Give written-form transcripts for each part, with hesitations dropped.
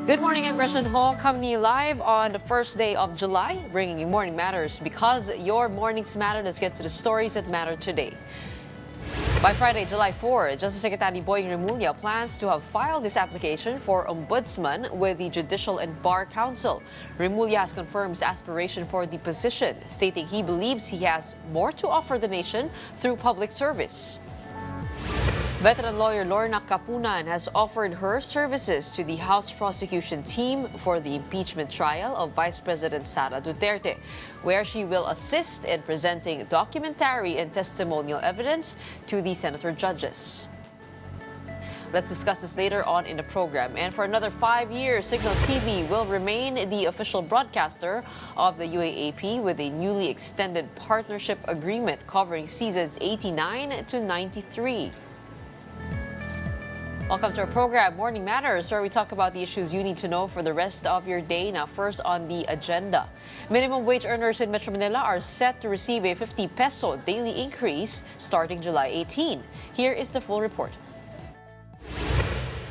Good morning, I'm Gretchen Ho, coming live on the first day of July, bringing you Morning Matters because your mornings matter. Let's get to the stories that matter today. By Friday, July 4, Justice Secretary Boying Remulla plans to have filed this application for Ombudsman with the Judicial and Bar Council. Remulla has confirmed his aspiration for the position, stating he believes he has more to offer the nation through public service. Veteran lawyer Lorna Kapunan has offered her services to the House prosecution team for the impeachment trial of Vice President Sara Duterte, where she will assist in presenting documentary and testimonial evidence to the senator judges. Let's discuss this later on in the program. And for another 5 years, Signal TV will remain the official broadcaster of the UAAP with a newly extended partnership agreement covering seasons 89 to 93. Welcome to our program, Morning Matters, where we talk about the issues you need to know for the rest of your day. Now, first on the agenda. Minimum wage earners in Metro Manila are set to receive a 50 peso daily increase starting July 18. Here is the full report.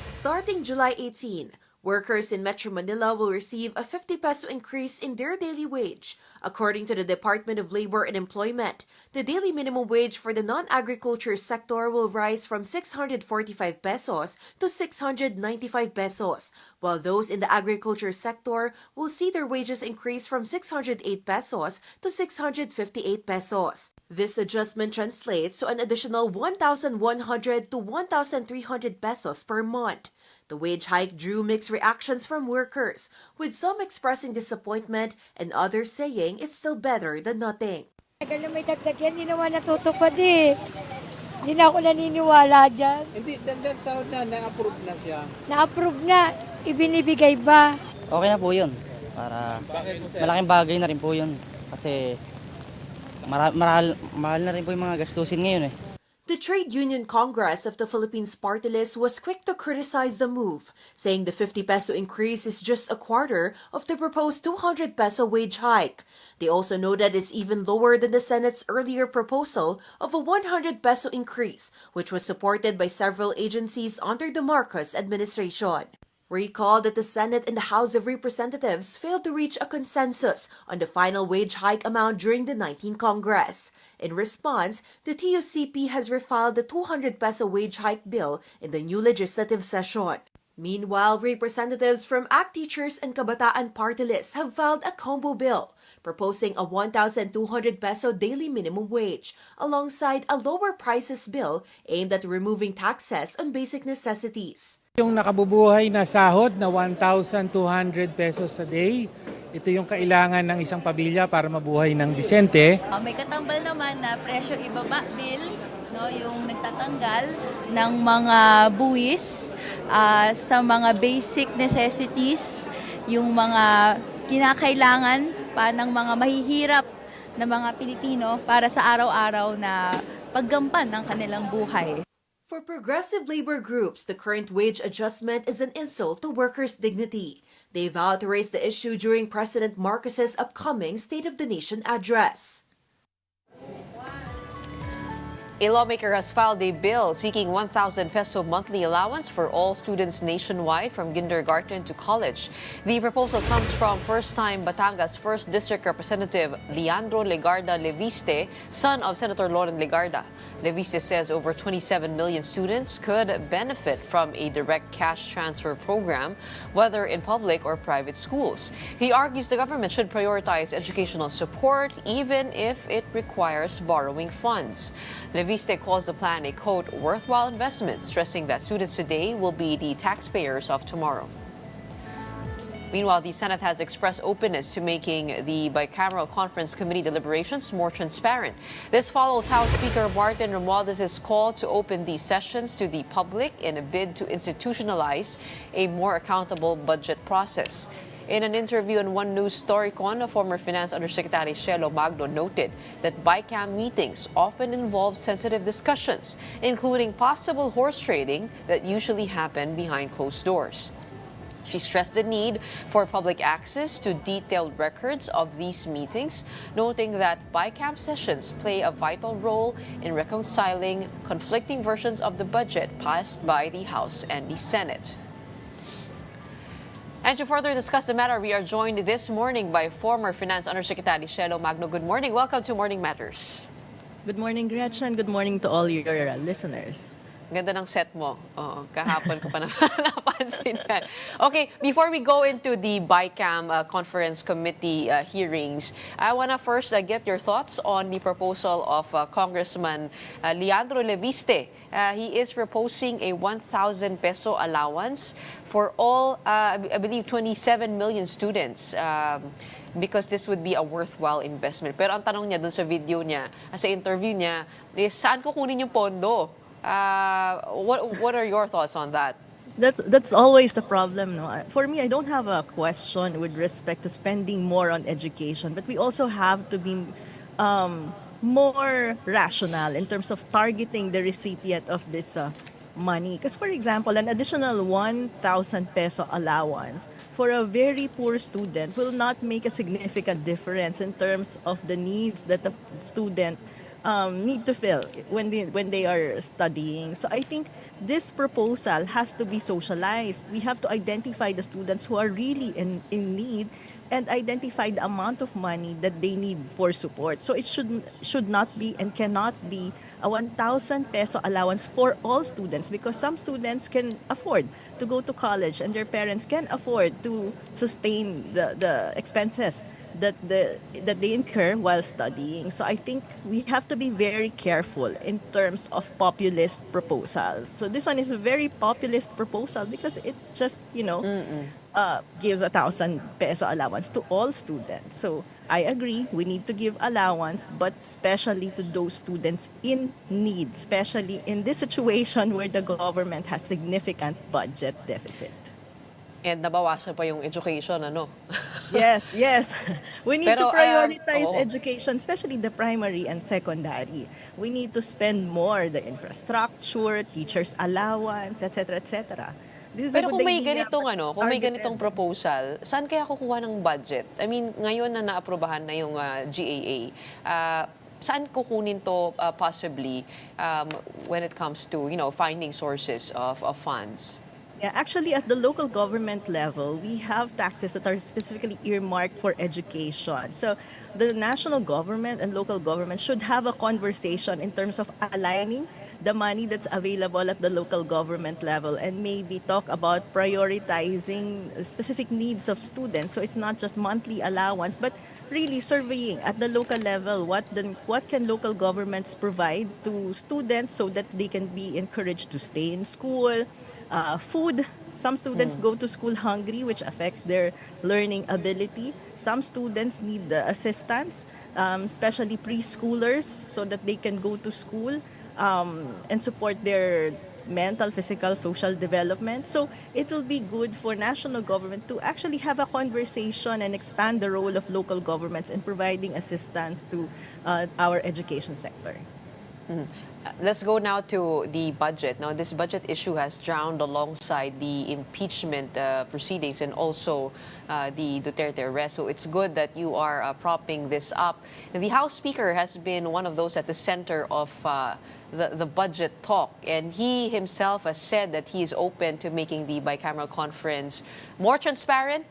Starting July 18, workers in Metro Manila will receive a 50 peso increase in their daily wage. According to the Department of Labor and Employment, the daily minimum wage for the non-agriculture sector will rise from 645 pesos to 695 pesos, while those in the agriculture sector will see their wages increase from 608 pesos to 658 pesos. This adjustment translates to an additional 1,100 to 1,300 pesos per month. The wage hike drew mixed reactions from workers, with some expressing disappointment and others saying it's still better than nothing. Tagal na may dagdag yan, hindi naman natutupad eh. Hindi na ako naniniwala dyan. Hindi, dagdag sahod na-approve na siya. Na-approve na, ibinibigay ba? Okay na po yun. Para malaking bagay na rin po yun. Kasi mahal na rin po yung mga gastusin ngayon eh. The Trade Union Congress of the Philippines party list was quick to criticize the move, saying the 50 peso increase is just a quarter of the proposed 200 peso wage hike. They also noted it's even lower than the Senate's earlier proposal of a 100 peso increase, which was supported by several agencies under the Marcos administration. Recall that the Senate and the House of Representatives failed to reach a consensus on the final wage hike amount during the 19th Congress. In response, the TUCP has refiled the 200 peso wage hike bill in the new legislative session. Meanwhile, representatives from ACT Teachers and Kabataan party lists have filed a combo bill proposing a 1,200 peso daily minimum wage alongside a lower prices bill aimed at removing taxes on basic necessities. Yung nakabubuhay na sahod na 1,200 pesos a day, ito yung kailangan ng isang pamilya para mabuhay ng disente. May katambal naman na presyo ibaba bill, no, yung nagtatanggal ng mga buwis sa mga basic necessities, yung mga kinakailangan pa ng mga mahihirap na mga Pilipino para sa araw-araw na paggampan ng kanilang buhay. For progressive labor groups, the current wage adjustment is an insult to workers' dignity. They vowed to raise the issue during President Marcos's upcoming State of the Nation address. A lawmaker has filed a bill seeking 1,000 peso monthly allowance for all students nationwide from kindergarten to college. The proposal comes from first-time Batangas 1st District Representative Leandro Legarda Leviste, son of Senator Loren Legarda. Leviste says over 27 million students could benefit from a direct cash transfer program, whether in public or private schools. He argues the government should prioritize educational support even if it requires borrowing funds. Leviste calls the plan a, quote, worthwhile investment, stressing that students today will be the taxpayers of tomorrow. Meanwhile, the Senate has expressed openness to making the Bicameral Conference Committee deliberations more transparent. This follows House Speaker Martin Romualdez' call to open these sessions to the public in a bid to institutionalize a more accountable budget process. In an interview on One News Storycon, former Finance Undersecretary Shelo Magno noted that BICAM meetings often involve sensitive discussions, including possible horse trading that usually happen behind closed doors. She stressed the need for public access to detailed records of these meetings, noting that BICAM sessions play a vital role in reconciling conflicting versions of the budget passed by the House and the Senate. And to further discuss the matter, we are joined this morning by former Finance Undersecretary Shelo Magno. Good morning. Welcome to Morning Matters. Good morning, Gretchen. Good morning to all your listeners. Ganda ng set mo. Oo, kahapon ko pa na napansin yan. Okay, before we go into the BICAM Conference Committee hearings, I want to first get your thoughts on the proposal of Congressman Leandro Leviste. He is proposing a 1,000 peso allowance for all, I believe, 27 million students. Because this would be a worthwhile investment. Pero ang tanong niya dun sa video niya, sa interview niya, is saan kukunin yung pondo? What are your thoughts on that? That's always the problem, no? For me, I don't have a question with respect to spending more on education, but we also have to be more rational in terms of targeting the recipient of this money. Because, for example, an additional 1,000 peso allowance for a very poor student will not make a significant difference in terms of the needs that the student need to fill when they are studying. So I think this proposal has to be socialized. We have to identify the students who are really in need and identify the amount of money that they need for support. So it should not be and cannot be a 1,000 peso allowance for all students, because some students can afford to go to college and their parents can afford to sustain the expenses that they incur while studying. So I think we have to be very careful in terms of populist proposals. So this one is a very populist proposal because it just, gives 1,000 peso allowance to all students. So I agree, we need to give allowance, but especially to those students in need, especially in this situation where the government has significant budget deficit. And nabawasan pa yung education, ano? Yes. We need Pero, to prioritize oo. education, especially the primary and secondary. We need to spend more the infrastructure, teachers' allowance, etc., etc. This is a Pero good kung may idea, ganitong but kung may targeted. ganitong proposal, saan kaya kukuha ng budget? I mean, ngayon na naaprubahan na yung GAA, saan kukunin to possibly when it comes to, finding sources of funds? Yeah, actually, at the local government level, we have taxes that are specifically earmarked for education. So the national government and local government should have a conversation in terms of aligning the money that's available at the local government level and maybe talk about prioritizing specific needs of students. So it's not just monthly allowance, but really surveying at the local level what can local governments provide to students so that they can be encouraged to stay in school. Food. Some students go to school hungry, which affects their learning ability. Some students need the assistance, especially preschoolers, so that they can go to school and support their mental, physical, social development. So it will be good for national government to actually have a conversation and expand the role of local governments in providing assistance to our education sector. Let's go now to the budget. Now, this budget issue has drowned alongside the impeachment proceedings and also the Duterte arrest. So it's good that you are propping this up. The House Speaker has been one of those at the center of the budget talk, and he himself has said that he is open to making the bicameral conference more transparent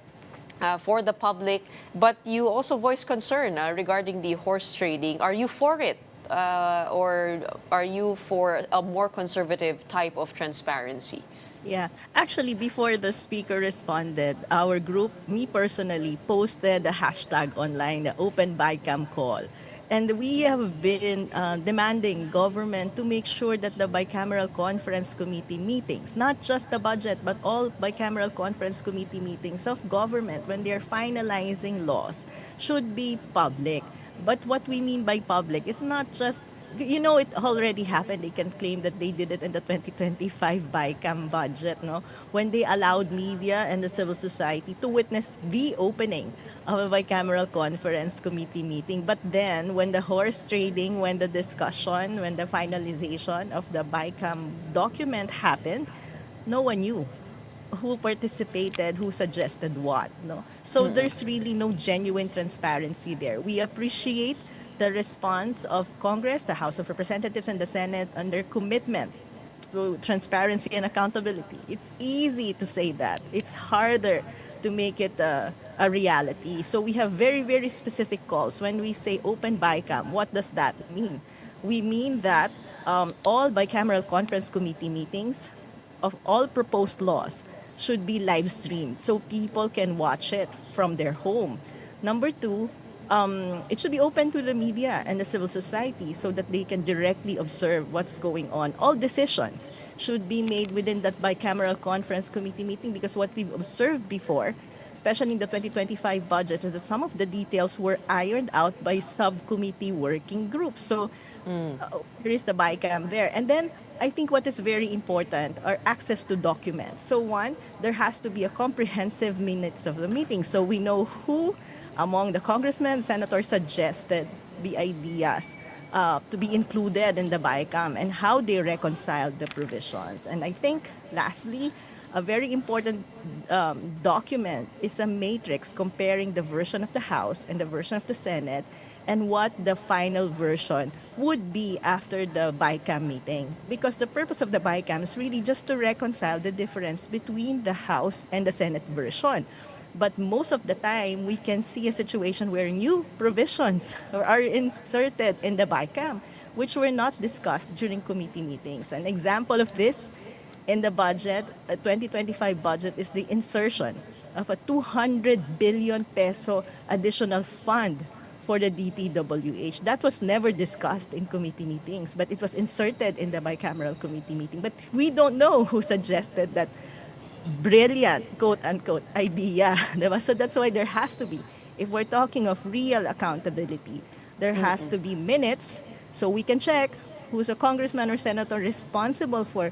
for the public. But you also voiced concern regarding the horse trading. Are you for it? Or are you for a more conservative type of transparency? Yeah, actually, before the speaker responded, our group, me personally, posted a hashtag online, the Open BICAM Call. And we have been demanding government to make sure that the bicameral conference committee meetings, not just the budget, but all bicameral conference committee meetings of government when they're finalizing laws, should be public. But what we mean by public is not just, it already happened. They can claim that they did it in the 2025 BICAM budget, no? When they allowed media and the civil society to witness the opening of a bicameral conference committee meeting. But then, when the horse trading, when the discussion, when the finalization of the BICAM document happened, no one knew who participated, who suggested what, no? So there's really no genuine transparency there. We appreciate the response of Congress, the House of Representatives, and the Senate on their commitment to transparency and accountability. It's easy to say that. It's harder to make it a reality. So we have very, very specific calls. When we say open BICAM, what does that mean? We mean that all bicameral conference committee meetings of all proposed laws should be live streamed so people can watch it from their home. Number two, it should be open to the media and the civil society so that they can directly observe what's going on. All decisions should be made within that bicameral conference committee meeting, because what we've observed before, especially in the 2025 budget, is that some of the details were ironed out by subcommittee working groups. So there is the BICAM there. And then I think what is very important are access to documents. So one, there has to be a comprehensive minutes of the meeting so we know who among the congressmen, senators suggested the ideas to be included in the BICAM and how they reconciled the provisions. And I think, lastly, a very important document is a matrix comparing the version of the House and the version of the Senate and what the final version would be after the BICAM meeting. Because the purpose of the BICAM is really just to reconcile the difference between the House and the Senate version. But most of the time, we can see a situation where new provisions are inserted in the BICAM, which were not discussed during committee meetings. An example of this in the budget, a 2025 budget, is the insertion of a 200 billion peso additional fund for the DPWH. That was never discussed in committee meetings, but it was inserted in the bicameral committee meeting. But we don't know who suggested that brilliant, quote-unquote, idea. Diba? So that's why there has to be, if we're talking of real accountability, there has to be minutes so we can check who's a congressman or senator responsible for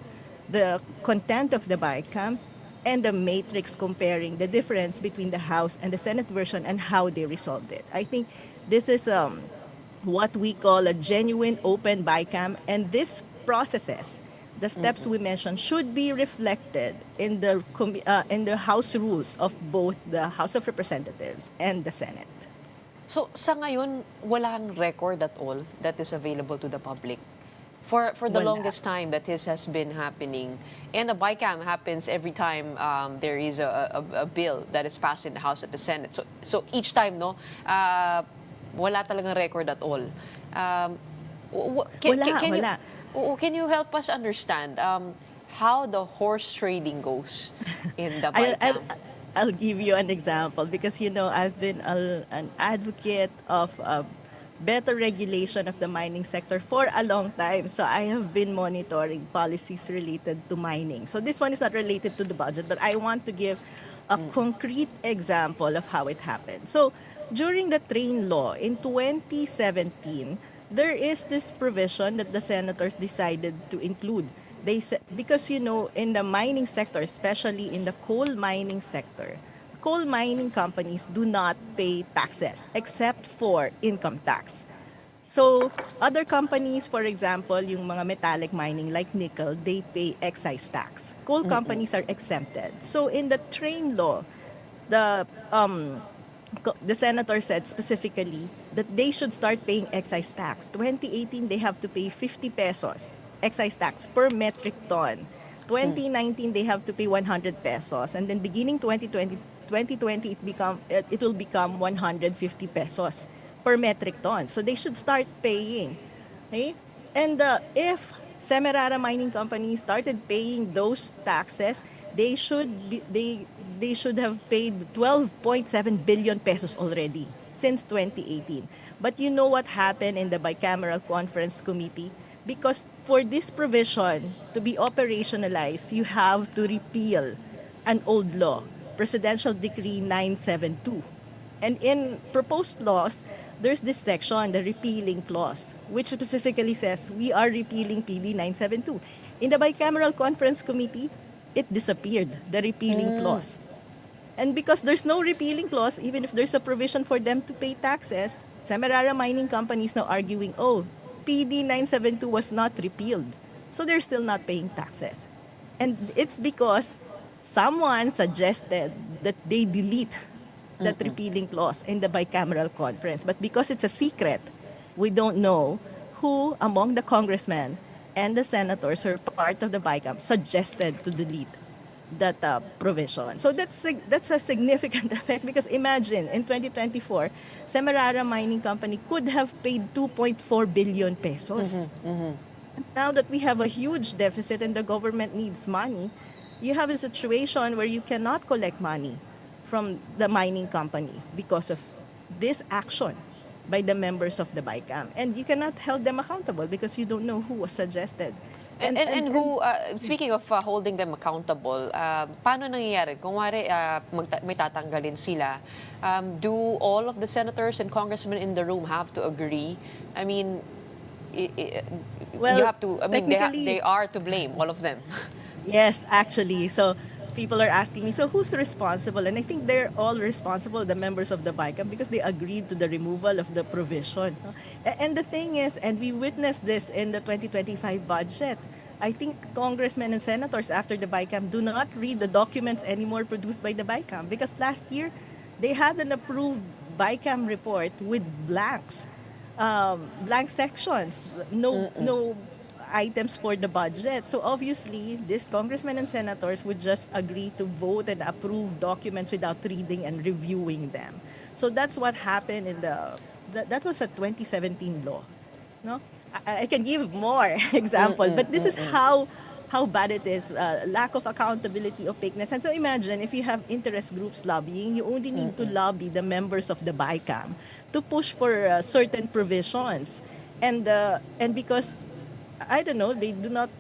the content of the BICAM and the matrix comparing the difference between the House and the Senate version and how they resolved it. I think this is what we call a genuine open BICAM, and these processes, the steps we mentioned, should be reflected in the House rules of both the House of Representatives and the Senate. So sa ngayon, walang record at all that is available to the public. For the Wala. longest time that this has been happening. And a BICAM happens every time there is a bill that is passed in the House at the Senate. So each time, no, wala talagang record at all. Wala. Can you help us understand how the horse trading goes in the BICAM? I'll give you an example because, I've been an advocate of better regulation of the mining sector for a long time. So I have been monitoring policies related to mining. So this one is not related to the budget, but I want to give a concrete example of how it happened. So during the train law in 2017, there is this provision that the senators decided to include. They said, because in the mining sector, especially in the coal mining sector, coal mining companies do not pay taxes except for income tax. So other companies, for example, yung mga metallic mining like nickel, they pay excise tax. Coal companies are exempted. So in the train law, the senator said specifically that they should start paying excise tax. 2018, they have to pay 50 pesos excise tax per metric ton. 2019, they have to pay 100 pesos. And then beginning 2020, it will become 150 pesos per metric ton. So they should start paying. Okay? And if Semirara Mining Company started paying those taxes, they should have paid 12.7 billion pesos already since 2018. But you know what happened in the Bicameral Conference Committee? Because for this provision to be operationalized, you have to repeal an old law, Presidential Decree 972. And in proposed laws, there's this section, the repealing clause, which specifically says we are repealing PD 972. In the Bicameral Conference Committee, it disappeared, the repealing clause. And because there's no repealing clause, even if there's a provision for them to pay taxes, Semirara Mining Companies now arguing, PD 972 was not repealed. So they're still not paying taxes. And it's because someone suggested that they delete that repealing clause in the bicameral conference. But because it's a secret, we don't know who among the congressmen and the senators who are part of the BICAM suggested to delete that provision. So that's a significant effect because imagine in 2024, Semirara Mining Company could have paid 2.4 billion pesos. Now that we have a huge deficit and the government needs money, you have a situation where you cannot collect money from the mining companies because of this action by the members of the BICAM. And you cannot hold them accountable because you don't know who was suggested. And who, speaking of holding them accountable, paano nangyayari? Kung may tatanggalin sila, do all of the senators and congressmen in the room have to agree? I mean, Well, you have to, I mean, technically- they are to blame, all of them. Yes, actually. So people are asking me, so who's responsible? And I think they're all responsible, the members of the BICAM, because they agreed to the removal of the provision. And the thing is, and we witnessed this in the 2025 budget, I think congressmen and senators after the BICAM do not read the documents anymore produced by the BICAM because last year they had an approved BICAM report with blanks, blank sections, no items for the budget. So obviously, these congressmen and senators would just agree to vote and approve documents without reading and reviewing them. So that's what happened in that was a 2017 law. No, I can give more example, but this is how bad it is. Lack of accountability, opaqueness, and so imagine if you have interest groups lobbying, you only need to lobby the members of the BICAM to push for certain provisions, and because I don't know, they do not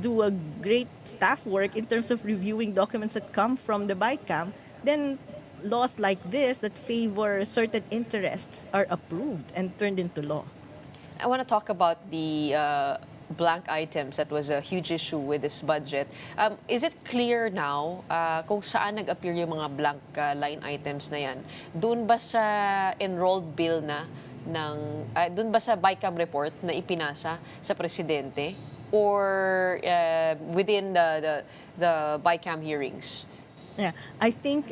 do a great staff work in terms of reviewing documents that come from the BICAM, then laws like this that favor certain interests are approved and turned into law. I want to talk about the blank items that was a huge issue with this budget. Is it clear now kung saan nag-appear yung mga blank line items na yan? Doon ba sa enrolled bill na doon ba sa BICAM report na ipinasa sa presidente or within the BICAM hearings? Yeah, I think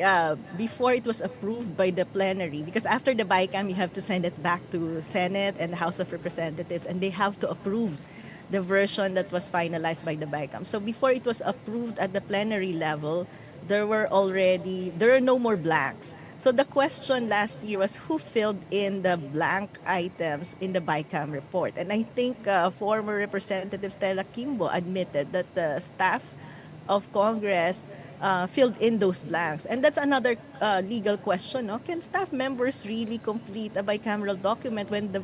before it was approved by the plenary, because after the BICAM, you have to send it back to Senate and the House of Representatives, and they have to approve the version that was finalized by the BICAM. So before it was approved at the plenary level, there are no more blanks. So the question last year was who filled in the blank items in the BICAM report. And I think former Representative Stella Kimbo admitted that the staff of Congress filled in those blanks. And that's another legal question. No? Can staff members really complete a bicameral document when the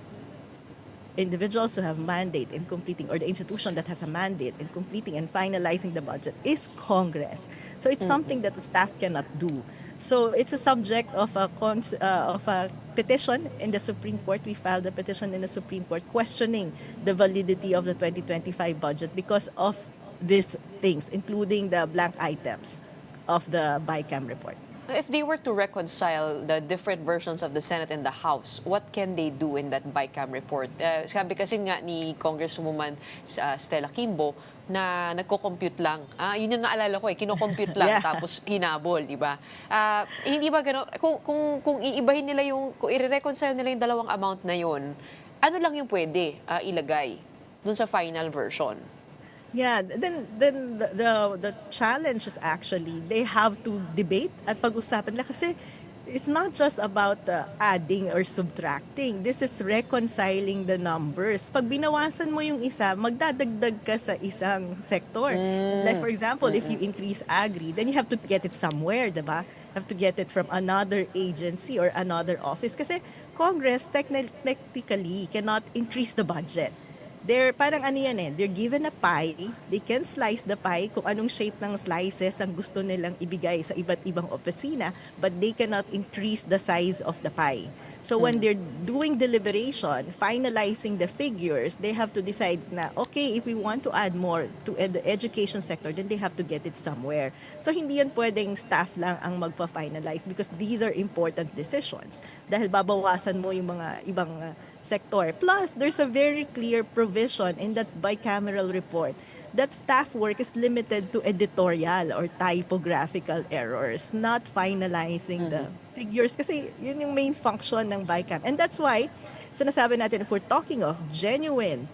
individuals who have mandate in completing, or the institution that has a mandate in completing and finalizing the budget is Congress? So it's something that the staff cannot do. So it's a subject of a petition in the Supreme Court. We filed a petition in the Supreme Court questioning the validity of the 2025 budget because of these things, including the blank items of the BICAM report. If they were to reconcile the different versions of the Senate and the House, what can they do in that BICAM report? Sabi kasi nga ni Congresswoman Stella Kimbo na nagko-compute lang. Yun yung naalala ko kino-compute lang tapos hinabol, di ba? Hindi ba gano'n? Kung iibahin nila kung i-reconcile nila yung dalawang amount na yun, ano lang yung pwede ilagay dun sa final version? Yeah, then the challenge is actually they have to debate at pag-usapan nila kasi it's not just about adding or subtracting. This is reconciling the numbers. Pag binawasan mo yung isa, magdadagdag ka sa isang sector. Like for example, if you increase agri, then you have to get it somewhere, diba? Have to get it from another agency or another office. Kasi Congress technically cannot increase the budget. They're parang they're given a pie, they can slice the pie kung anong shape ng slices ang gusto nilang ibigay sa iba't ibang opisina, but they cannot increase the size of the pie. So when they're doing deliberation, finalizing the figures, they have to decide na, okay, if we want to add more to the education sector, then they have to get it somewhere. So hindi yan pwedeng staff lang ang magpa-finalize because these are important decisions. Dahil babawasan mo yung mga ibang sector. Plus, there's a very clear provision in that bicameral report that staff work is limited to editorial or typographical errors, not finalizing the figures. Kasi yun yung main function ng BICAM. And that's why, sinasabi natin, if we're talking of genuine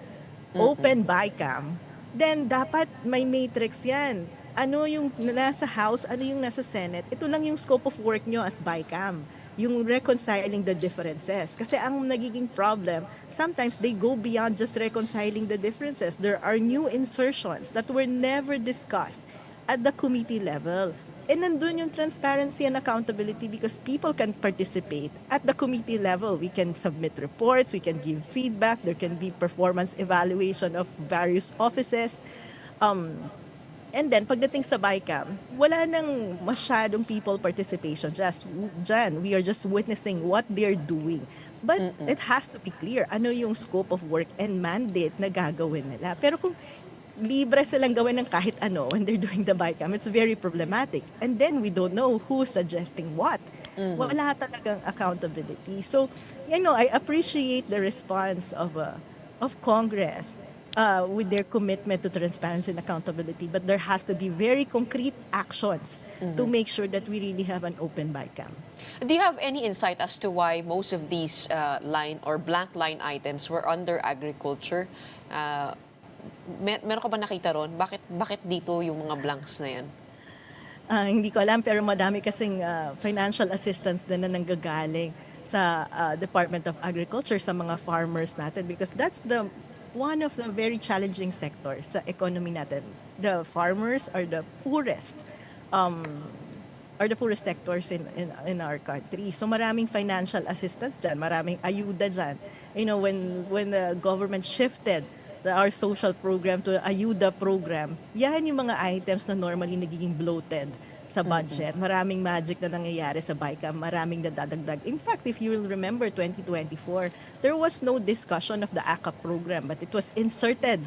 open Bicam, then dapat may matrix yan. Ano yung nasa House, ano yung nasa Senate, ito lang yung scope of work nyo as Bicam. Yung reconciling the differences. Kasi ang nagiging problem, sometimes they go beyond just reconciling the differences. There are new insertions that were never discussed at the committee level. And nandun yung transparency and accountability because people can participate at the committee level. We can submit reports, we can give feedback, there can be performance evaluation of various offices. And then, pagdating sa BICAM, wala nang masyadong people participation. Dyan, we are just witnessing what they're doing. But it has to be clear, ano yung scope of work and mandate na gagawin nila. Pero kung libre silang gawin ng kahit ano when they're doing the BICAM, it's very problematic. And then, we don't know who's suggesting what. Wala talagang accountability. So, I appreciate the response of Congress with their commitment to transparency and accountability, but there has to be very concrete actions to make sure that we really have an open BICAM. Do you have any insight as to why most of these line or blank line items were under agriculture? Meron ka ba nakita ron? Bakit dito yung mga blanks na yan? Hindi ko alam, pero madami kasing financial assistance na nanggagaling sa Department of Agriculture sa mga farmers natin because that's one of the very challenging sectors sa economy natin. The farmers are the poorest sectors in our country. So maraming financial assistance dyan, maraming ayuda dyan. When the government shifted our social program to ayuda program, yan yung mga items na normally nagiging bloated sa budget. Maraming magic na nangyayari sa BICAM, maraming nadadagdag. In fact, if you will remember 2024, there was no discussion of the ACAP program, but it was inserted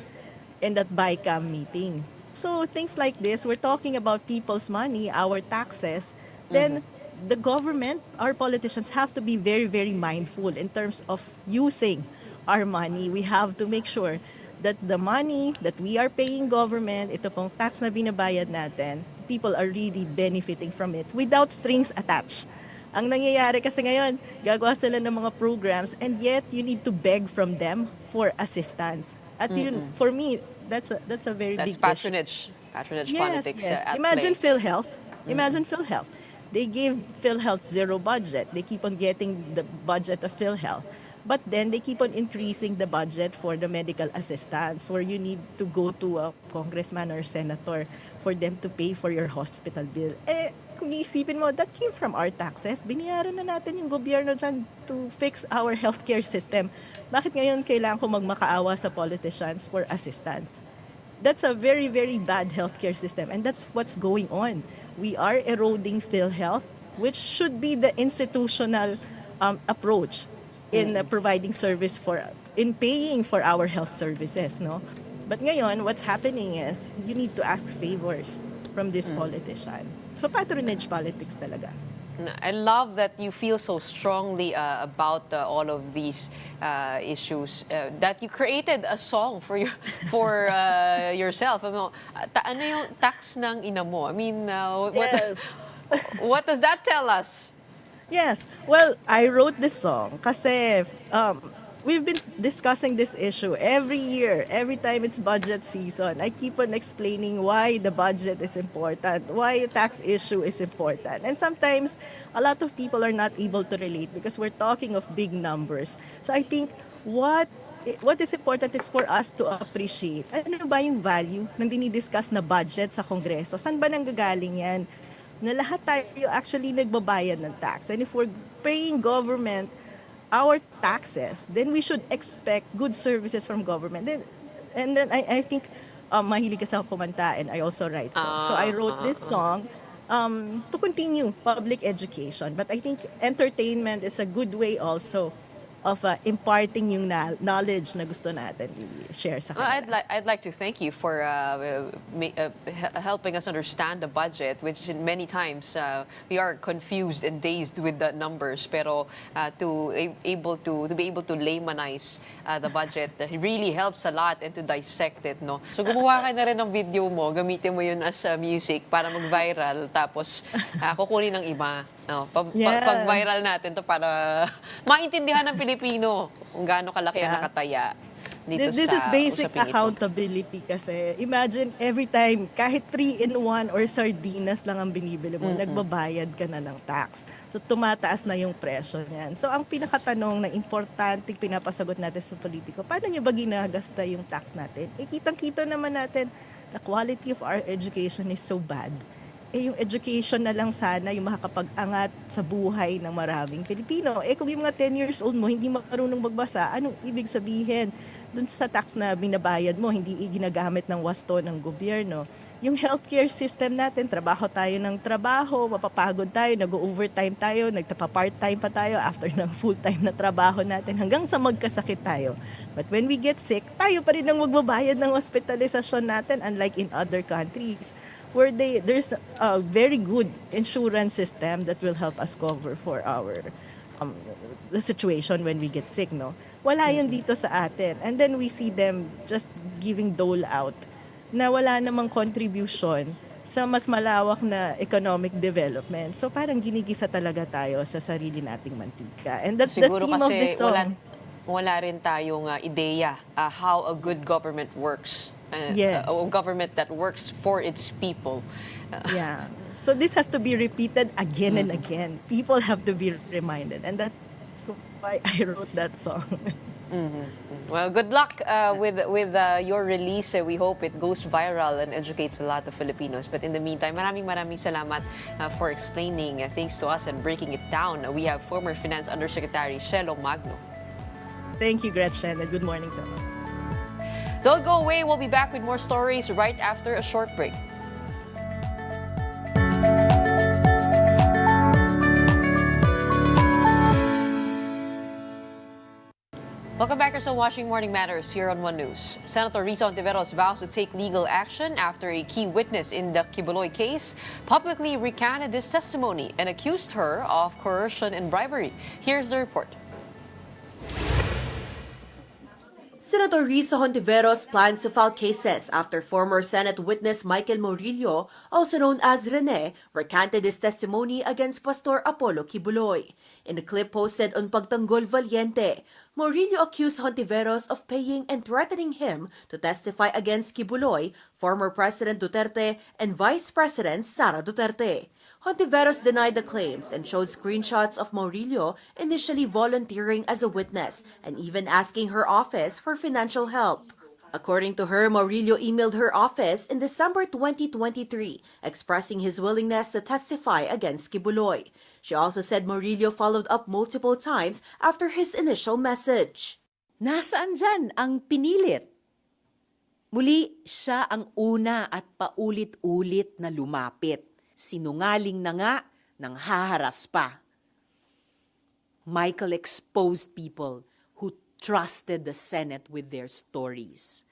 in that BICAM meeting. So things like this, we're talking about people's money, our taxes, then the government, our politicians have to be very, very mindful in terms of using our money. We have to make sure that the money that we are paying government, ito pong tax na binabayad natin, people are really benefiting from it without strings attached. Ang nangyayari kasi ngayon, gagawa sila ng mga programs and yet you need to beg from them for assistance. At yun, for me, that's a very big Patronage. issue. Patronage Yes, politics yes. at Imagine play. PhilHealth. Imagine PhilHealth. They gave PhilHealth zero budget. They keep on getting the budget of PhilHealth. But then they keep on increasing the budget for the medical assistance where you need to go to a congressman or senator for them to pay for your hospital bill. Kung iisipin mo, that came from our taxes. Binayaran na natin yung gobyerno dyan to fix our healthcare system. Bakit ngayon kailangan ko magmakaawa sa politicians for assistance? That's a very, very bad healthcare system and that's what's going on. We are eroding PhilHealth, which should be the institutional approach in providing service in paying for our health services, no? But ngayon, what's happening is you need to ask favors from this politician. So patronage politics talaga. I love that you feel so strongly about all of these issues that you created a song for yourself. Ano yung tax ng ina mo? I mean, Yes. what does that tell us? Yes. Well, I wrote this song kasi we've been discussing this issue every year. Every time it's budget season, I keep on explaining why the budget is important, why a tax issue is important. And sometimes, a lot of people are not able to relate because we're talking of big numbers. So I think what is important is for us to appreciate ano ba yung value ng dinidiscuss na budget sa Kongreso. Saan ba nanggagaling yan? Na lahat tayo actually nagbabayad ng tax. And if we're paying government our taxes, then we should expect good services from government. And then I think mahilig kasi ako kumanta and I also write songs. So I wrote this song to continue public education. But I think entertainment is a good way also of imparting yung knowledge na gusto natin i-share sa kanila. I'd like to thank you for helping us understand the budget, which many times we are confused and dazed with the numbers. Pero to be able to laymanize the budget really helps a lot and to dissect it, no? So gumawa ka na rin ng video mo, gamitin mo yun as music para mag-viral, tapos kukunin ng iba. No, pag-viral natin to para maintindihan ng Pilipino kung gaano kalaki ang nakataya dito This is sa basic usaping ito. accountability kasi. Imagine every time, kahit 3-in-1 or sardinas lang ang binibili mo, nagbabayad ka na ng tax. So tumataas na yung presyo niyan. So ang pinakatanong na importante pinapasagot natin sa politiko, paano nyo ba ginagasta yung tax natin? Kitang-kita naman natin, the quality of our education is so bad. Yung education na lang sana yung makakapag-angat sa buhay ng maraming Pilipino. Kung yung mga 10 years old mo, hindi marunong magbasa, anong ibig sabihin? Dun sa tax na binabayad mo, hindi ginagamit ng wasto ng gobyerno. Yung healthcare system natin, trabaho tayo ng trabaho, mapapagod tayo, nag-overtime tayo, nagtapa-part-time pa tayo after ng full-time na trabaho natin hanggang sa magkasakit tayo. But when we get sick, tayo pa rin ang magbabayad ng hospitalisasyon natin unlike in other countries where there's a very good insurance system that will help us cover for our the situation when we get sick, no? Wala yun dito sa atin. And then we see them just giving dole out na wala namang contribution sa mas malawak na economic development. So parang ginigisa talaga tayo sa sarili nating mantika. And that's Siguro the theme of this kasi song. wala rin tayong ideya how a good government works. Yes. A government that works for its people. Yeah. So this has to be repeated again and again. People have to be reminded. And that's why I wrote that song. Well, good luck with your release. We hope it goes viral and educates a lot of Filipinos. But in the meantime, maraming salamat for explaining things to us and breaking it down. We have former Finance Undersecretary Shelo Magno. Thank you, Gretchen, and good morning to all. Don't go away. We'll be back with more stories right after a short break. Welcome back to Watching Morning Matters here on One News. Senator Risa Hontiveros vows to take legal action after a key witness in the Kibuloy case publicly recanted his testimony and accused her of coercion and bribery. Here's the report. Senator Risa Hontiveros plans to file cases after former Senate witness Michael Murillo, also known as Rene, recanted his testimony against Pastor Apollo Kibuloy. In a clip posted on Pagtanggol Valiente, Murillo accused Hontiveros of paying and threatening him to testify against Kibuloy, former President Duterte, and Vice President Sara Duterte. Hontiveros denied the claims and showed screenshots of Murillo initially volunteering as a witness and even asking her office for financial help. According to her, Murillo emailed her office in December 2023 expressing his willingness to testify against Kibuloy. She also said Murillo followed up multiple times after his initial message. Nasaan dyan ang pinilit? Muli, siya ang una at paulit-ulit na lumapit. Sinungaling na nga, nang haharas pa. Michael exposed people who trusted the Senate with their stories.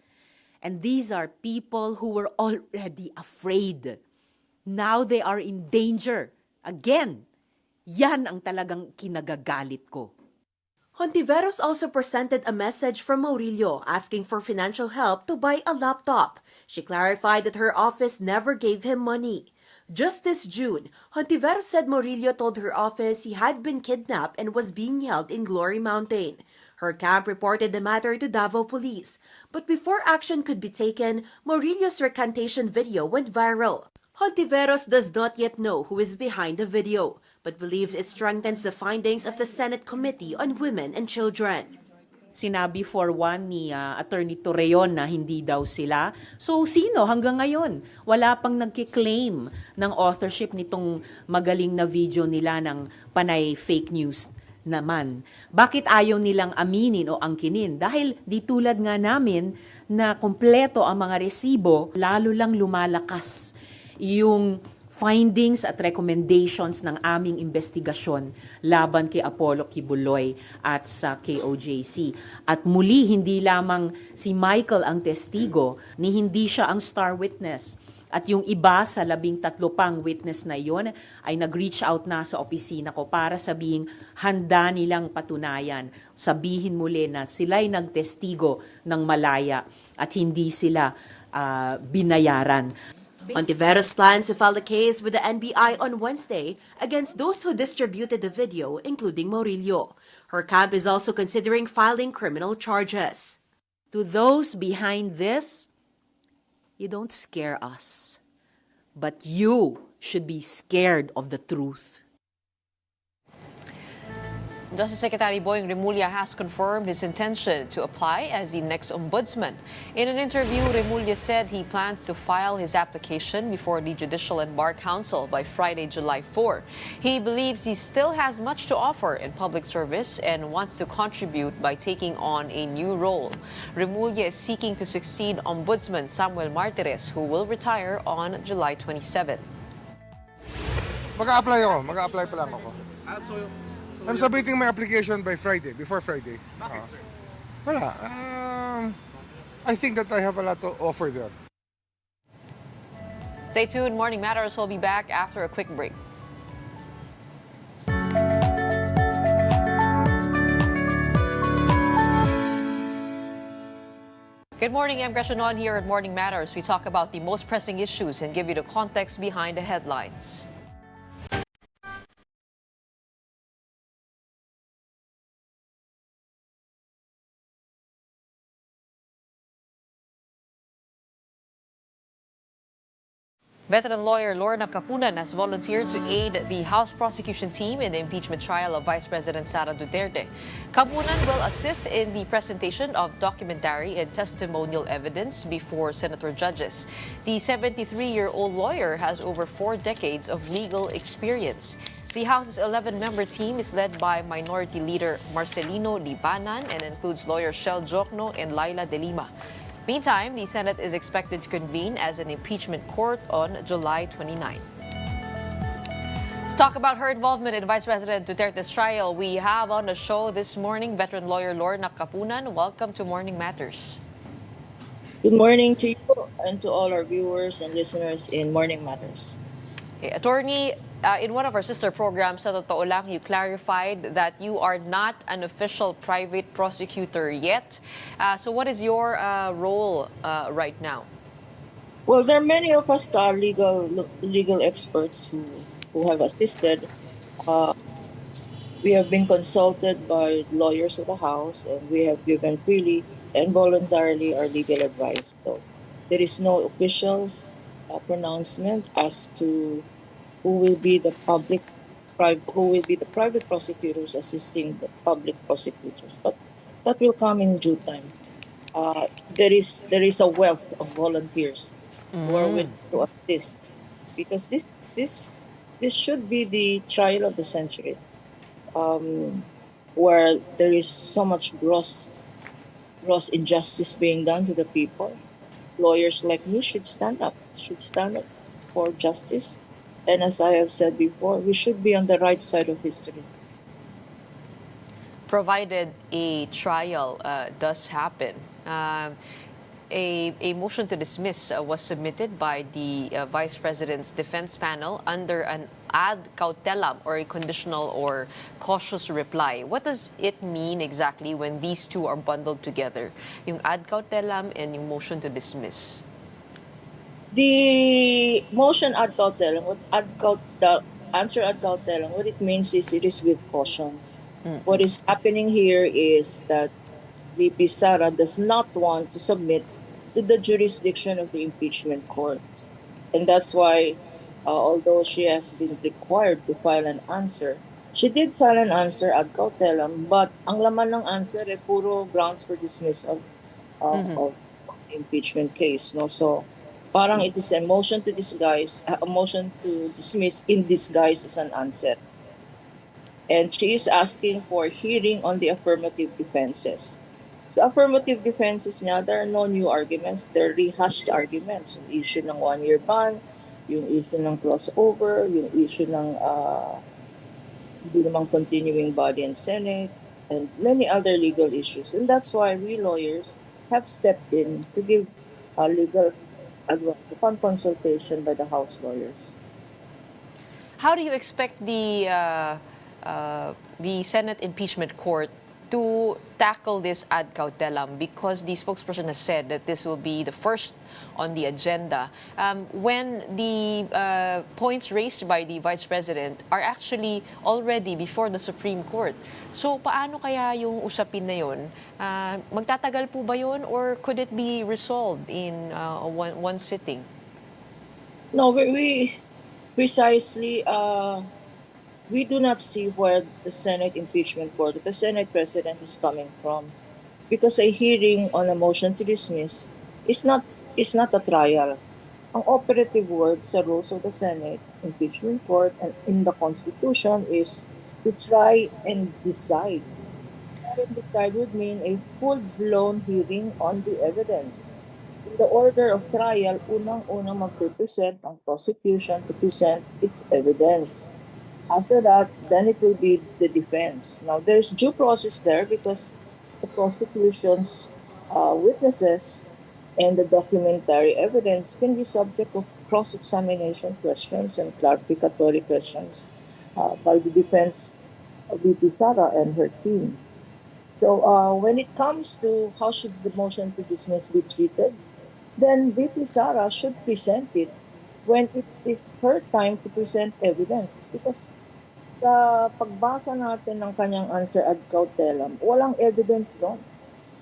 And these are people who were already afraid. Now they are in danger. Again, yan ang talagang kinagagalit ko. Hontiveros also presented a message from Murillo asking for financial help to buy a laptop. She clarified that her office never gave him money. Just this June, Hontiveros said Murillo told her office he had been kidnapped and was being held in Glory Mountain. Her camp reported the matter to Davao Police. But before action could be taken, Murillo's recantation video went viral. Hontiveros does not yet know who is behind the video, but believes it strengthens the findings of the Senate Committee on Women and Children. Sinabi for one ni Attorney Torreon na hindi daw sila. So sino hanggang ngayon? Wala pang nagkiklaim ng authorship nitong magaling na video nila ng panay fake news naman. Bakit ayaw nilang aminin o angkinin? Dahil di tulad nga namin na kompleto ang mga resibo, lalo lang lumalakas yung findings at recommendations ng aming investigasyon laban kay Apollo Kibuloy at sa KOJC. At muli, hindi lamang si Michael ang testigo, ni hindi siya ang star witness. At yung iba sa 13 pang witness na iyon ay nag-reach out na sa opisina ko para sabihing handa nilang patunayan. Sabihin muli na sila'y nagtestigo ng malaya at hindi sila binayaran. Hontiveros plans to file a case with the NBI on Wednesday against those who distributed the video, including Murillo. Her camp is also considering filing criminal charges. To those behind this, you don't scare us, but you should be scared of the truth. Justice Secretary Boying Remulla has confirmed his intention to apply as the next ombudsman. In an interview, Remulla said he plans to file his application before the Judicial and Bar Council by Friday, July 4. He believes he still has much to offer in public service and wants to contribute by taking on a new role. Remulla is seeking to succeed Ombudsman Samuel Martires, who will retire on July 27. Mag-a-apply pa lang ako. I'm submitting my application by Friday, before Friday. Wala. I think that I have a lot to offer there. Stay tuned. Morning Matters will be back after a quick break. Good morning, I'm Gretchen Ho here at Morning Matters. We talk about the most pressing issues and give you the context behind the headlines. Veteran lawyer Lorna Capunan has volunteered to aid the House prosecution team in the impeachment trial of Vice President Sara Duterte. Capunan will assist in the presentation of documentary and testimonial evidence before senator judges. The 73-year-old lawyer has over 4 decades of legal experience. The House's 11-member team is led by Minority Leader Marcelino Libanan and includes lawyers Shel Jokno and Laila De Lima. Meantime, the Senate is expected to convene as an impeachment court on July 29. Let's talk about her involvement in Vice President Duterte's trial. We have on the show this morning veteran lawyer Lorna Capunan. Welcome to Morning Matters. Good morning to you and to all our viewers and listeners in Morning Matters. Okay, Attorney, in one of our sister programs, sa Totoo Lang, you clarified that you are not an official private prosecutor yet. So what is your role right now? Well, there are many of us legal experts who have assisted. We have been consulted by lawyers of the House, and we have given freely and voluntarily our legal advice. So there is no official pronouncement as to who will be the private prosecutors assisting the public prosecutors, but that will come in due time. There is a wealth of volunteers who are willing to assist, because this should be the trial of the century, where there is so much gross injustice being done to the people. Lawyers like me should stand up for justice. And as I have said before, we should be on the right side of history. Provided a trial does happen, a motion to dismiss was submitted by the Vice President's defense panel under an ad cautelam, or a conditional or cautious reply. What does it mean exactly when these two are bundled together? Yung ad cautelam and yung motion to dismiss. The motion ad cautelam, answer ad cautelam, what it means is it is with caution. What is happening here is that VP Sara does not want to submit to the jurisdiction of the impeachment court. And that's why, although she has been required to file an answer, she did file an answer ad cautelam, but ang laman ng answer ay puro grounds for dismissal of the impeachment case. No? So, parang it is a motion to dismiss in disguise as an answer. And she is asking for hearing on the affirmative defenses. So affirmative defenses niya, there are no new arguments, they're rehashed arguments. Yung issue ng 1-year ban, yung issue ng crossover, yung issue ng hindi namang continuing body and Senate, and many other legal issues. And that's why we lawyers have stepped in to give legal advice upon consultation by the House lawyers. How do you expect the Senate impeachment court to tackle this ad cautelam, because the spokesperson has said that this will be the first on the agenda, when the points raised by the Vice President are actually already before the Supreme Court. So paano kaya yung usapin na yun? Magtatagal po ba yun, or could it be resolved in one sitting? No, we precisely, we do not see where the Senate impeachment court, the Senate President is coming from. Because a hearing on a motion to dismiss is not a trial. Ang operative word sa rules of the Senate impeachment court and in the Constitution is to try and decide. Try and decide would mean a full-blown hearing on the evidence. In the order of trial, unang-unang magpe-present ang prosecution to present its evidence. After that, then it will be the defense. Now, there's due process there because the prosecution's witnesses and the documentary evidence can be subject of cross-examination questions and clarificatory questions by the defense of VP Sara and her team. So when it comes to how should the motion to dismiss be treated, then VP Sara should present it when it is her time to present evidence. Because sa pagbasa natin ng kanyang answer ad cautelam, walang evidence doon.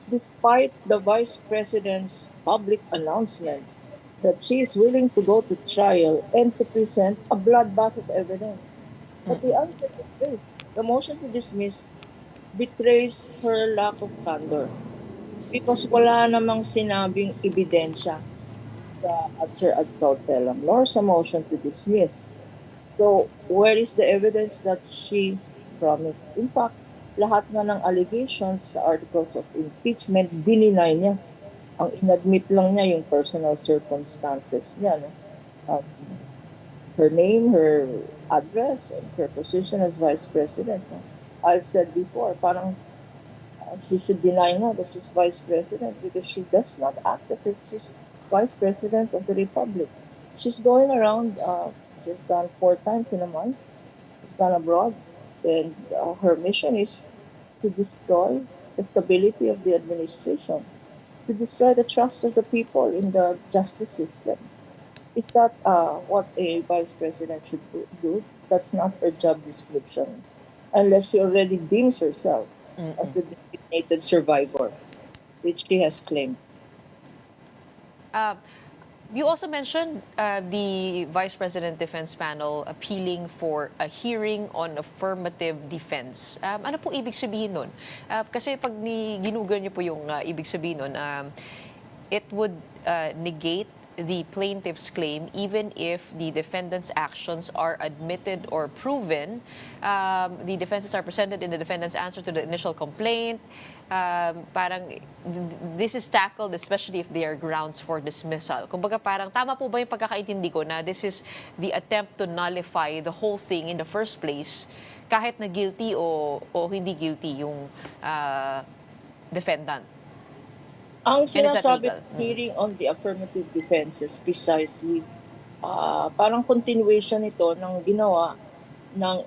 Despite the Vice President's public announcement that she is willing to go to trial and to present a bloodbath of evidence. But the answer is this. The motion to dismiss betrays her lack of candor because wala namang sinabing ebidensya sa answer ad cautelam nor sa motion to dismiss. So, where is the evidence that she promised? In fact, lahat na ng allegations sa articles of impeachment, dininay niya. Ang inadmit lang niya yung personal circumstances niya. No? Her name, her address, and her position as Vice President. No? I've said before, parang she should deny na that she's Vice President because she does not act as if she's Vice President of the Republic. She's going around, she's gone 4 times in a month. She's gone abroad. And her mission is to destroy the stability of the administration, to destroy the trust of the people in the justice system. Is that what a vice president should do? That's not her job description, unless she already deems herself as the designated survivor, which she has claimed. You also mentioned the Vice President Defense Panel appealing for a hearing on affirmative defense. Ano po ibig sabihin nun? Kasi pag ginugal niyo po yung ibig sabihin nun, it would negate the plaintiff's claim even if the defendant's actions are admitted or proven. The defenses are presented in the defendant's answer to the initial complaint. Parang this is tackled especially if they are grounds for dismissal. Kumbaga parang tama po ba yung pagkakaintindi ko na this is the attempt to nullify the whole thing in the first place kahit na guilty o hindi guilty yung defendant? Ang sinasabi hearing on the affirmative defenses precisely parang continuation ito ng ginawa ng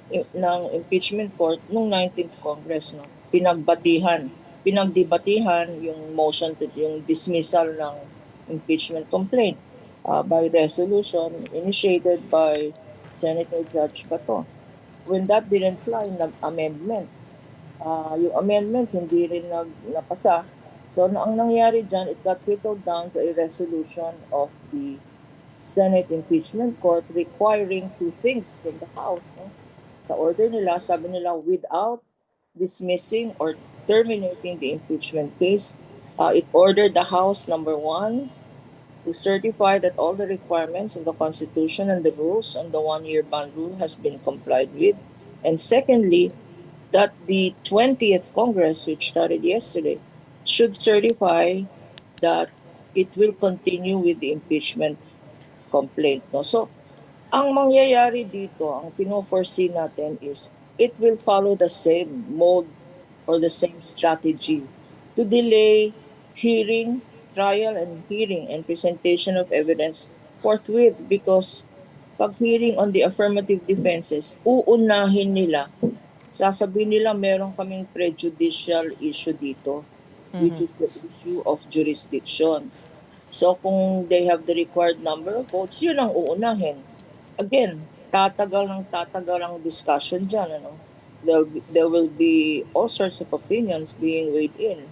impeachment court nung 19th Congress, no? Pinagdebatihan yung motion to yung dismissal ng impeachment complaint by resolution initiated by Senator Judge Bato. When that didn't fly, nag-amendment. Yung amendment hindi rin napasa. So, ang nangyari dyan, it got whittled down to a resolution of the Senate Impeachment Court requiring 2 things from the House. No? Sa order nila, sabi nila, without dismissing or terminating the impeachment case, it ordered the House, number 1, to certify that all the requirements of the Constitution and the rules and the 1-year ban rule has been complied with. And secondly, that the 20th Congress, which started yesterday, should certify that it will continue with the impeachment complaint. No? So, ang mangyayari dito, ang pino-foresee natin is it will follow the same mode or the same strategy to delay hearing, trial and hearing and presentation of evidence forthwith because pag hearing on the affirmative defenses, uunahin nila sasabihin nila meron kaming prejudicial issue dito, which is the issue of jurisdiction. So kung they have the required number of votes, yun ang uunahin. Again, tatagal ang discussion dyan. Ano? There will be all sorts of opinions being weighed in.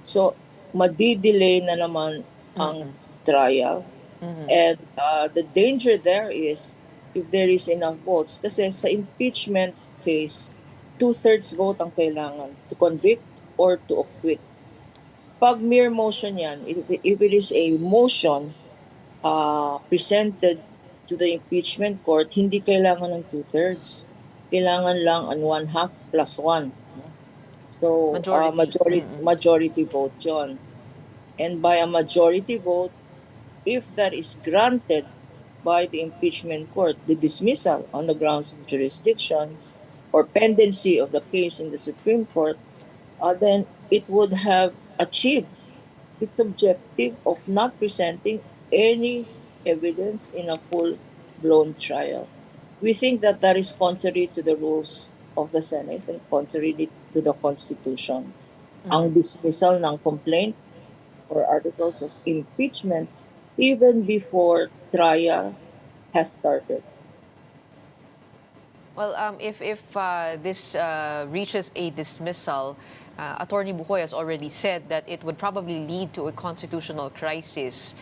So, madidelay na naman ang trial. And the danger there is if there is enough votes. Kasi sa impeachment case, 2/3 vote ang kailangan to convict or to acquit. Pag mere motion yan, if it is a motion presented to the impeachment court, hindi kailangan ng 2/3. Kailangan lang ang 1/2 plus 1. So, majority vote yon. And by a majority vote, if that is granted by the impeachment court, the dismissal on the grounds of jurisdiction or pendency of the case in the Supreme Court, then it would have achieved its objective of not presenting any evidence in a full-blown trial. We think that that is contrary to the rules of the Senate and contrary to the Constitution. Ang dismissal ng complaint or articles of impeachment even before trial has started. Well, if this reaches a dismissal, Attorney Bukoy has already said that it would probably lead to a constitutional crisis.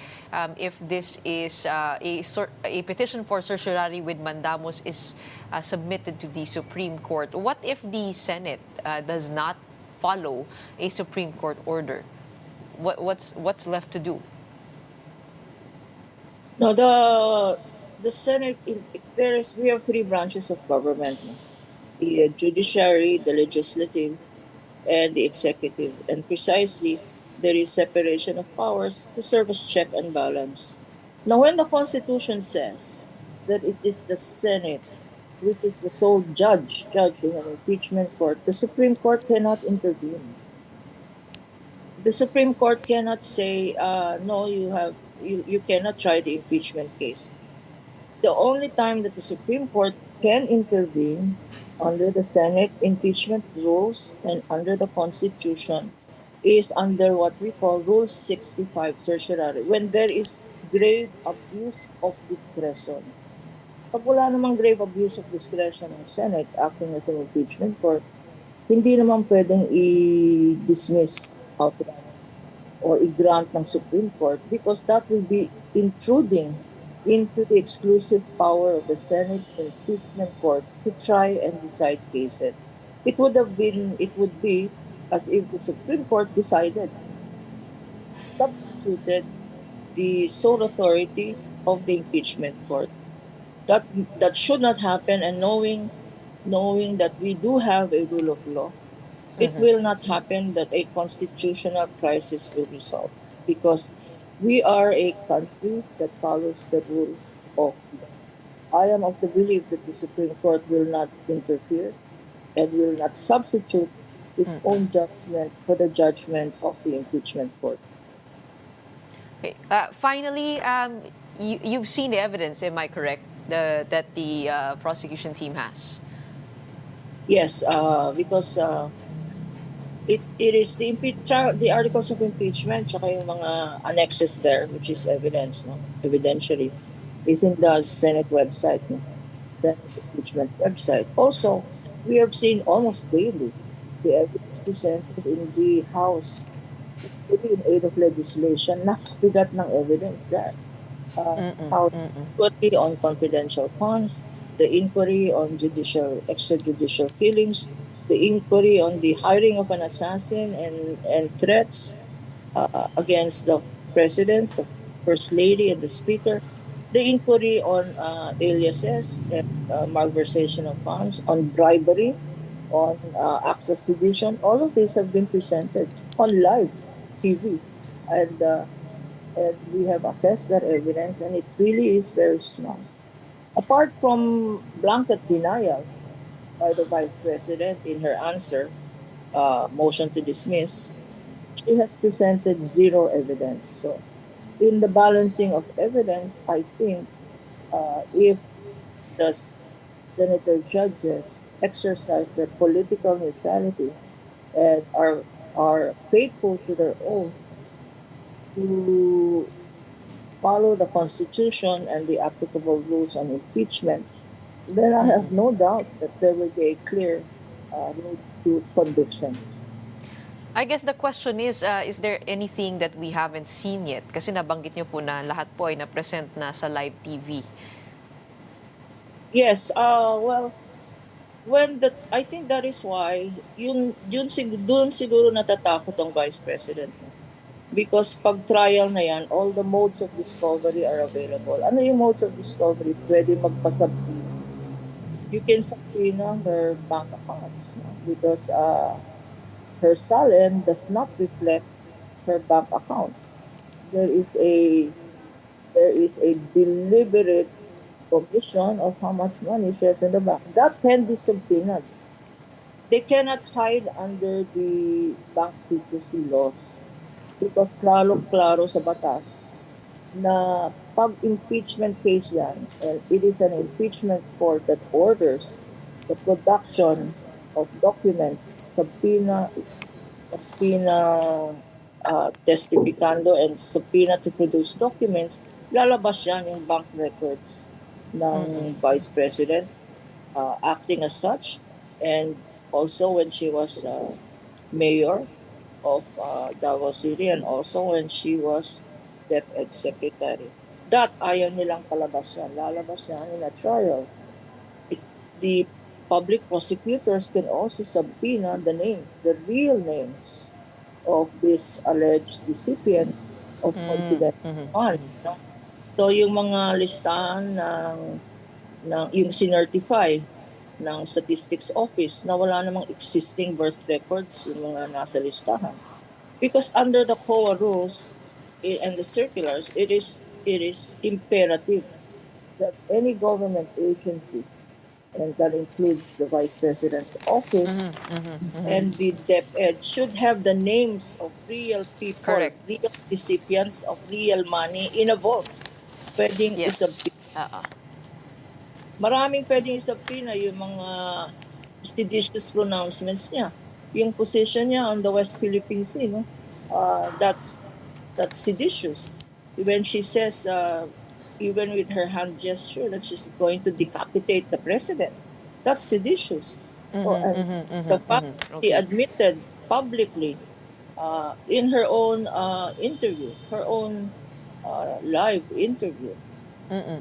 If this is a petition for certiorari with mandamus is submitted to the Supreme Court, what if the Senate does not follow a Supreme Court order? What's left to do? No, the Senate, we have three branches of government: the judiciary, the legislative, and the executive. And precisely, there is separation of powers to serve as check and balance. Now, when the Constitution says that it is the Senate which is the sole judge in an impeachment court, the Supreme Court cannot intervene. The Supreme Court cannot say, no, you cannot try the impeachment case. The only time that the Supreme Court can intervene under the Senate impeachment rules and under the Constitution is under what we call Rule 65 certiorari, when there is grave abuse of discretion. Pag wala namang grave abuse of discretion ng Senate acting as an impeachment court, hindi naman pwedeng i-dismiss outright or i-grant ng Supreme Court because that will be intruding into the exclusive power of the Senate impeachment court to try and decide cases. It would be as if the Supreme Court substituted the sole authority of the impeachment court. That should not happen, and knowing that we do have a rule of law, it will not happen that a constitutional crisis will result because we are a country that follows the rule of law. I am of the belief that the Supreme Court will not interfere and will not substitute its own judgment for the judgment of the impeachment court. Okay. Finally, you've seen the evidence, am I correct, that the prosecution team has? Yes, because it is the articles of impeachment tsaka yung mga annexes there, which is evidence, no? Evidentiary, is in the Senate website, no? The impeachment website. Also, we have seen almost daily the evidence presented in the House, in aid of legislation, nakabigat ng evidence there. Inquiry on confidential funds, the inquiry on extrajudicial killings, the inquiry on the hiring of an assassin and threats against the President, the First Lady, and the Speaker, the inquiry on aliases and malversation of funds, on bribery, on acts of sedition. All of these have been presented on live TV. And we have assessed that evidence, and it really is very strong. Apart from blanket denial by the Vice President in her answer, motion to dismiss, she has presented zero evidence. So, in the balancing of evidence, I think if the senator judges exercise their political neutrality and are faithful to their oath to follow the Constitution and the applicable rules on impeachment, then I have no doubt that there will be a clear road to conviction. I guess the question is there anything that we haven't seen yet? Kasi nabanggit niyo po na lahat po ay na-present na sa live TV. Yes, well, I think that is why doon siguro natatakot ang Vice President. Because pag trial na yan, all the modes of discovery are available. Ano yung modes of discovery? Pwede magpasabina. You can subpoena her bank accounts, no? Because her salary does not reflect her bank accounts. There is a deliberate omission of how much money she has in the bank. That can be subpoenaed. They cannot hide under the bank secrecy laws because klaro sa batas na pag impeachment case yan, and it is an impeachment court that orders the production of documents, subpoena testificando and subpoena to produce documents, lalabas yan yung bank records ng Vice President acting as such, and also when she was mayor of Davao City and also when she was DepEd Secretary. That ayaw nilang palabas yan. Lalabas yan in a trial. The public prosecutors can also subpoena the names, the real names of these alleged recipients of confidential funds. No? So yung mga listahan yung sinertify ng Statistics Office na wala namang existing birth records yung mga nasa listahan. Because under the COA rules and the circulars, it is imperative that any government agency, and that includes the Vice President's office and the DepEd, should have the names of real people, Correct. real recipients of real money in a vault. Pwedeng isubpoena. Maraming pwedeng isubpoena yung mga seditious pronouncements niya. Yung position niya on the West Philippine Sea, no? That's seditious. When she says, even with her hand gesture, that she's going to decapitate the president, that's seditious. The fact she admitted publicly in her own interview, her own live interview,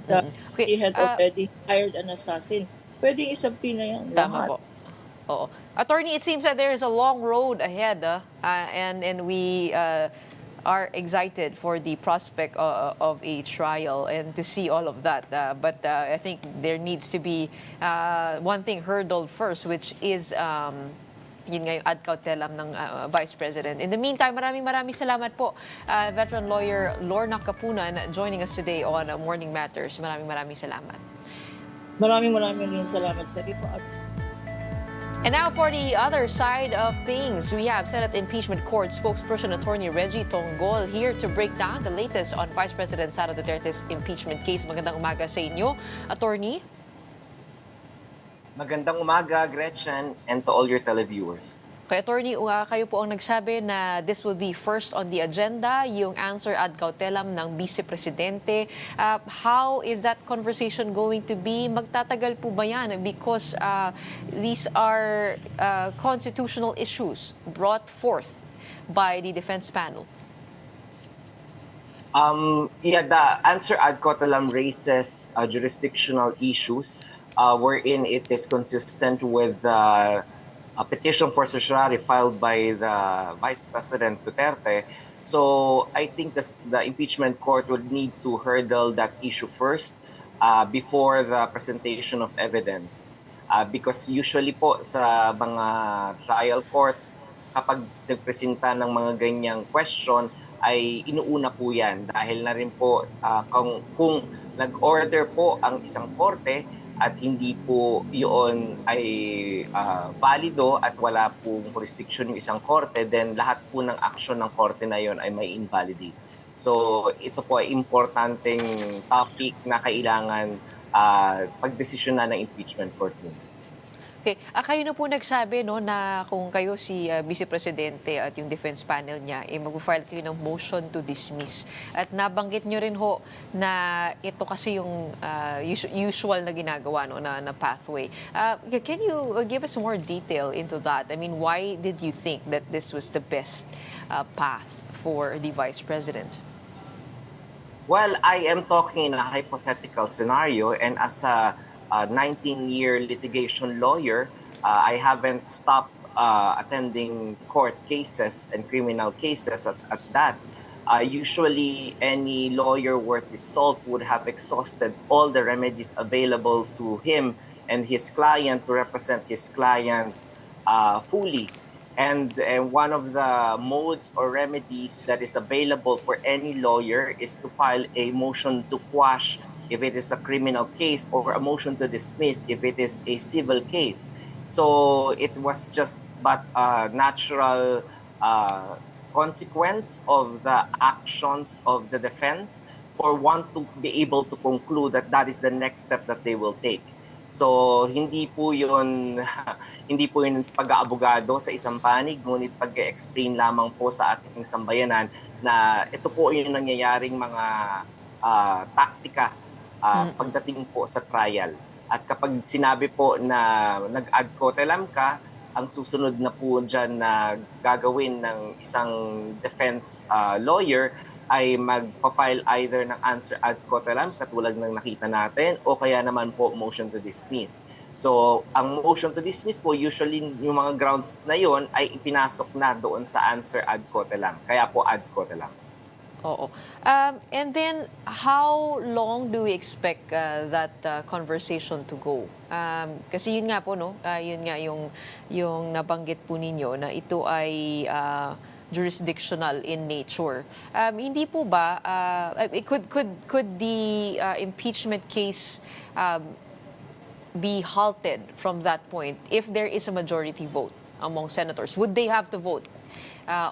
that he had already hired an assassin. Pwedeng isubpoena yan. Tama po. Oo. Attorney, it seems that there is a long road ahead and we are excited for the prospect of a trial and to see all of that. But I think there needs to be one thing hurdled first, which is yun nga yung ad cautelam ng Vice President. In the meantime, maraming salamat po, veteran lawyer Lorna Kapunan, joining us today on Morning Matters. Maraming salamat. Maraming rin salamat sa iyo. And now for the other side of things, we have Senate Impeachment Court spokesperson Attorney Reggie Tonggol here to break down the latest on Vice President Sara Duterte's impeachment case. Magandang umaga sa inyo, Attorney. Magandang umaga, Gretchen, and to all your televiewers. Kay Attorney, kayo po ang nagsabi na this will be first on the agenda, yung answer ad cautelam ng Vice Presidente. How is that conversation going to be? Magtatagal po ba yan? Because these are constitutional issues brought forth by the defense panel. The answer ad cautelam raises jurisdictional issues wherein it is consistent with a petition for certiorari filed by the Vice President Duterte. So I think the impeachment court would need to hurdle that issue first before the presentation of evidence. Because usually po sa mga trial courts, kapag nagpresenta ng mga ganyang question, ay inuuna po yan. Dahil na rin po kung nag-order po ang isang korte, at hindi po yun ay valido at wala pong jurisdiction yung isang korte, then lahat po ng action ng korte na yun ay may invalidate. So ito po ay importanteng topic na kailangan pagdesisyon na ng impeachment court. Okay. Kayo na po nagsabi no, na kung kayo si Vice Presidente at yung defense panel niya, mag-file kayo ng motion to dismiss. At nabanggit nyo rin ho na ito kasi yung usual na ginagawa no, na pathway. Can you give us more detail into that? I mean, why did you think that this was the best path for the Vice President? Well, I am talking in a hypothetical scenario, and as a 19-year litigation lawyer, I haven't stopped attending court cases and criminal cases at that. Usually, any lawyer worth his salt would have exhausted all the remedies available to him and his client to represent his client fully. And one of the modes or remedies that is available for any lawyer is to file a motion to quash if it is a criminal case, or a motion to dismiss if it is a civil case. So it was just but a natural consequence of the actions of the defense for one to be able to conclude that that is the next step that they will take. So hindi po 'yun hindi po 'yun pag-aabogado sa isang panig, ngunit pag-explain lamang po sa ating sambayanan na ito po 'yung nangyayaring mga taktika pagdating po sa trial. At kapag sinabi po na nag-ad cotelem ka, ang susunod na po diyan na gagawin ng isang defense lawyer ay magpa-file either ng answer ad cotelem katulad ng nakita natin, o kaya naman po motion to dismiss. So, ang motion to dismiss po, usually yung mga grounds na yon ay ipinasok na doon sa answer ad cotelem. Kaya po ad cotelem. Oo. And then, how long do we expect that conversation to go? Kasi yun nga po, no? Yun nga yung nabanggit po ninyo na ito ay jurisdictional in nature. Hindi po ba could the impeachment case be halted from that point if there is a majority vote among senators? Would they have to vote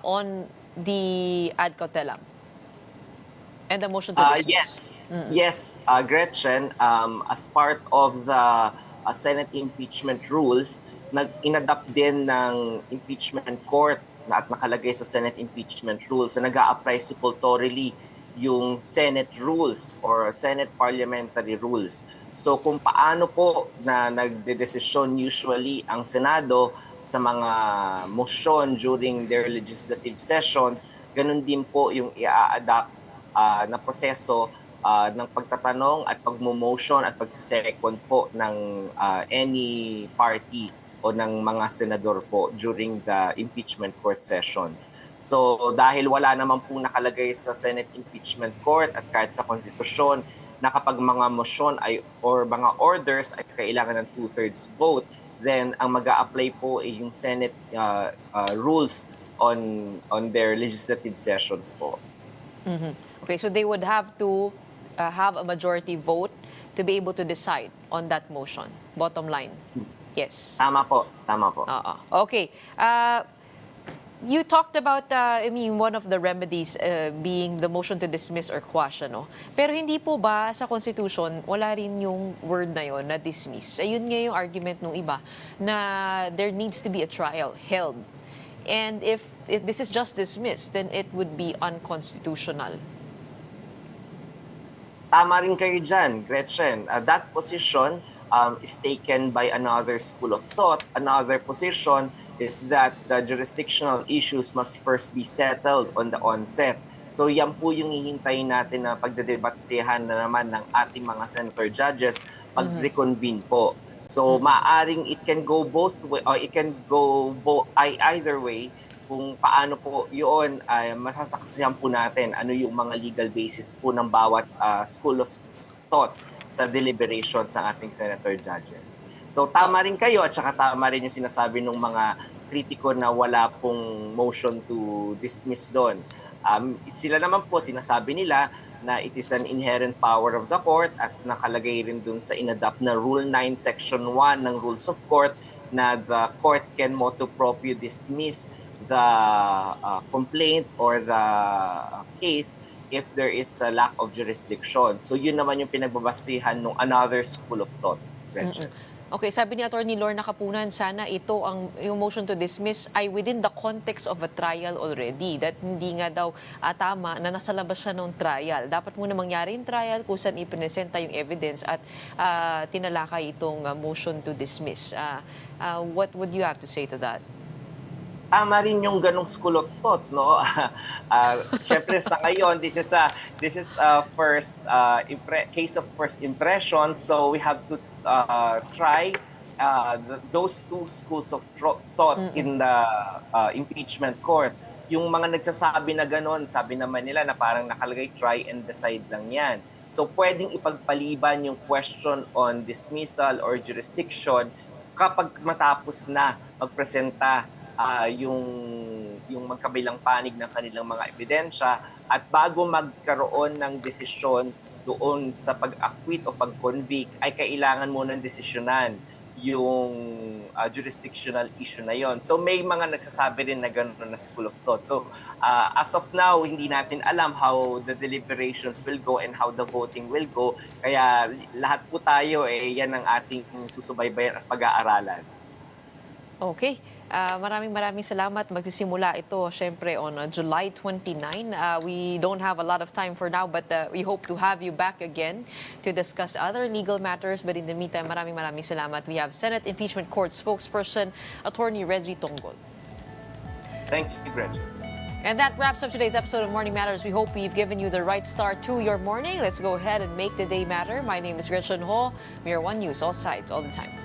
on the ad cautelam and the motion to dismiss? Yes, Gretchen, as part of the Senate impeachment rules, inadapt din ng impeachment court at nakalagay sa Senate impeachment rules na nag-a-apply supportorily yung Senate rules or Senate parliamentary rules. So kung paano po na nagdedesisyon usually ang Senado sa mga motion during their legislative sessions, ganun din po yung i-adapt na proseso ng pagtatanong at pagmo-motion at pagse-second po ng any party o ng mga senador po during the impeachment court sessions. So dahil wala naman po nakalagay sa Senate impeachment court at kahit sa konstitusyon na kapag mga motion ay or mga orders ay kailangan ng 2/3 vote, then ang mag-a-apply po ay yung Senate rules on their legislative sessions po. Okay, so they would have to have a majority vote to be able to decide on that motion. Bottom line. Yes. Tama po. Okay. You talked about, one of the remedies being the motion to dismiss or quash, ano? Pero hindi po ba sa Constitution, wala rin yung word na yon na dismiss? Ayun nga yung argument ng iba, na there needs to be a trial held. And if this is just dismissed, then it would be unconstitutional. Tama rin kayo dyan, Gretchen. That position is taken by another school of thought. Another position is that the jurisdictional issues must first be settled on the onset. So yan po yung hihintayin natin na pagdedebatehan na naman ng ating mga senator judges pag reconvene po. So maaring it can go both way, or it can go either way, kung paano po yun ay masasaksihan po natin ano yung mga legal basis po ng bawat school of thought sa deliberations ng ating senator judges. So tama rin kayo at saka tama rin yung sinasabi ng mga kritiko na wala pong motion to dismiss doon. Sila naman po sinasabi nila na it is an inherent power of the court at nakalagay rin dun sa inadapt na Rule 9 Section 1 ng Rules of Court na the court can motu proprio dismiss the complaint or the case if there is a lack of jurisdiction. So yun naman yung pinagbabasihan ng another school of thought, Gretchen. Okay, sabi ni Attorney Lorna Kapunan, sana ito yung motion to dismiss ay within the context of a trial already. That hindi nga daw tama na nasa labas siya ng trial. Dapat muna mangyari yung trial kung saan ipresenta yung evidence at tinalakay itong motion to dismiss. What would you have to say to that? Tama rin yung ganong school of thought, no? Syempre sa ngayon, this is a first case of first impression, so we have to try those two schools of thought in the impeachment court. Yung mga nagsasabi na ganon, sabi naman nila na parang nakalagay try and decide lang yan. So pwedeng ipagpaliban yung question on dismissal or jurisdiction kapag matapos na magpresenta yung magkabilang panig ng kanilang mga ebidensya at bago magkaroon ng desisyon doon sa pag-acquit o pag-convict ay kailangan muna ng desisyonan yung jurisdictional issue na yon. So may mga nagsasabi rin na gano'n na school of thought. So as of now, hindi natin alam how the deliberations will go and how the voting will go. Kaya lahat po tayo, yan ang ating susubaybayan at pag-aaralan. Okay. Maraming salamat. Magsisimula ito, syempre, on July 29. We don't have a lot of time for now, but we hope to have you back again to discuss other legal matters. But in the meantime, maraming salamat. We have Senate Impeachment Court spokesperson, Attorney Reggie Tonggol. Thank you, Gretchen. And that wraps up today's episode of Morning Matters. We hope we've given you the right start to your morning. Let's go ahead and make the day matter. My name is Gretchen Ho. We are One News, all sides, all the time.